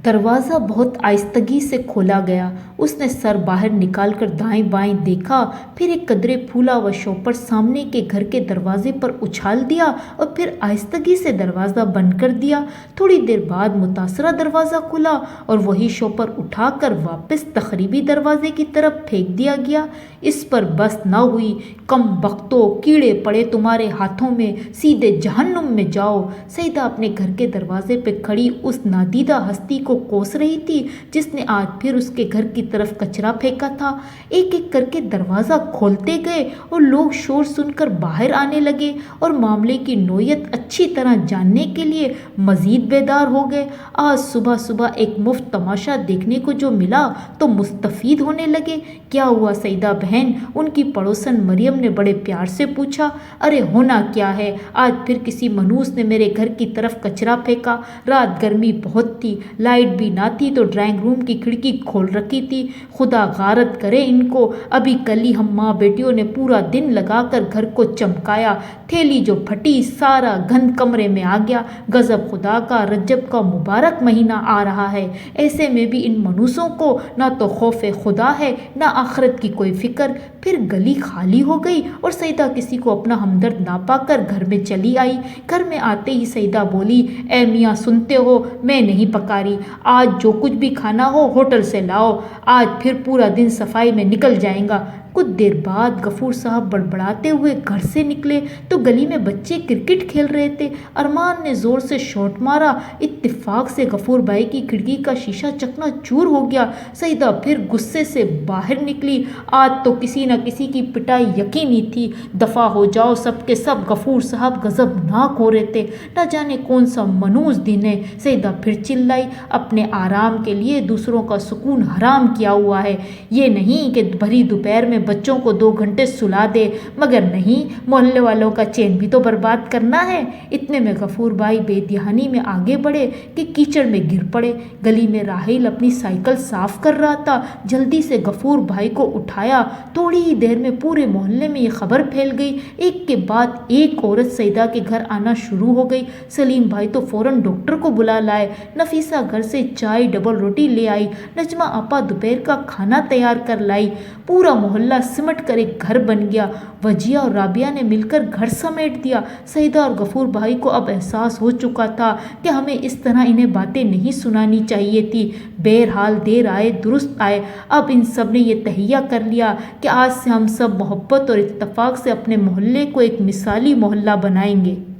दरवाज़ा बहुत आहिस्तगी से खोला गया। उसने सर बाहर निकाल कर दाएं बाएं देखा, फिर एक कदरे फूला हुआ शॉपर सामने के घर के दरवाजे पर उछाल दिया और फिर आहिस्तगी से दरवाज़ा बंद कर दिया। थोड़ी देर बाद मुतासरा दरवाज़ा खुला और वही शॉपर उठाकर वापस तखरीबी दरवाजे की तरफ फेंक दिया गया। इस पर बस न हुई। कम बख्तों, कीड़े पड़े तुम्हारे हाथों में, सीधे जहन्नुम में जाओ। सईदा अपने घर के दरवाजे पे खड़ी उस नादीदा हस्ती को कोस रही थी जिसने आज फिर उसके घर की तरफ कचरा फेंका था। एक एक करके दरवाज़ा खोलते गए और लोग शोर सुनकर बाहर आने लगे और मामले की नोयत अच्छी तरह जानने के लिए मज़ीद बेदार हो गए। आज सुबह सुबह एक मुफ्त तमाशा देखने को जो मिला तो मुस्तफ़ीद होने लगे। क्या हुआ सईदा बहन? उनकी पड़ोसन मरियम ने बड़े प्यार से पूछा। अरे होना क्या है, आज फिर किसी मनूस ने मेरे घर की तरफ कचरा फेंका। रात गर्मी बहुत थी, लाइट भी ना थी तो ड्राइंग रूम की खिड़की खोल रखी थी। खुदा गारत करे इनको। अभी कल ही हम माँ बेटियों ने पूरा दिन लगाकर घर को चमकाया। थैली जो फटी, सारा गंद कमरे में आ गया। गजब खुदा का, रजब का मुबारक महीना आ रहा है। ऐसे में भी इन मनूसों को ना तो खौफ खुदा है ना आखिरत की कोई फिक्र। फिर गली खाली हो गई और सईदा किसी को अपना हमदर्द ना पाकर घर में चली आई। घर में आते ही सईदा बोली, ए मियाँ सुनते हो, मैं नहीं पका रही। आज जो कुछ भी खाना हो होटल से लाओ। आज फिर पूरा दिन सफाई में निकल जाएगा। कुछ देर बाद गफूर साहब बड़बड़ाते हुए घर से निकले तो गली में बच्चे क्रिकेट खेल रहे थे। अरमान ने जोर से शॉट मारा। इत्तेफाक से गफूर भाई की खिड़की का शीशा चकनाचूर हो गया। सईदा फिर गुस्से से बाहर निकली। आज तो किसी न किसी की पिटाई यकीनी थी। दफा हो जाओ सबके सब। गफूर साहब गजबनाक हो रहे थे। न जाने कौन सा मनूस दिन है। सईदा फिर चिल्लाई, अपने आराम के लिए दूसरों का सुकून हराम किया हुआ है। ये नहीं कि भरी दोपहर में बच्चों को 2 घंटे सुला दे, मगर नहीं, मोहल्ले वालों का चैन भी तो बर्बाद करना है। इतने में गफूर भाई बेध्यानी में आगे बढ़े कि कीचड़ में गिर पड़े। गली में राहिल अपनी साइकिल साफ कर रहा था। जल्दी से गफूर भाई को उठाया। थोड़ी ही देर में पूरे मोहल्ले में ये खबर फैल गई। एक के बाद एक औरत सईदा के घर आना शुरू हो गई। सलीम भाई तो फौरन डॉक्टर को बुला लाए। नफीसा घर से चाय डबल रोटी ले आई। नजमा आपा दोपहर का खाना तैयार कर लाई। पूरा मोहल्ला सिमट कर एक घर बन गया। वजिया और राबिया ने मिलकर घर समेट दिया। सईदा और गफूर भाई को अब एहसास हो चुका था कि हमें इस तरह इन्हें बातें नहीं सुनानी चाहिए थी। बहरहाल देर आए दुरुस्त आए। अब इन सब ने यह तहैया कर लिया कि आज से हम सब मोहब्बत और इत्तफाक से अपने मोहल्ले को एक मिसाली मोहल्ला बनाएंगे।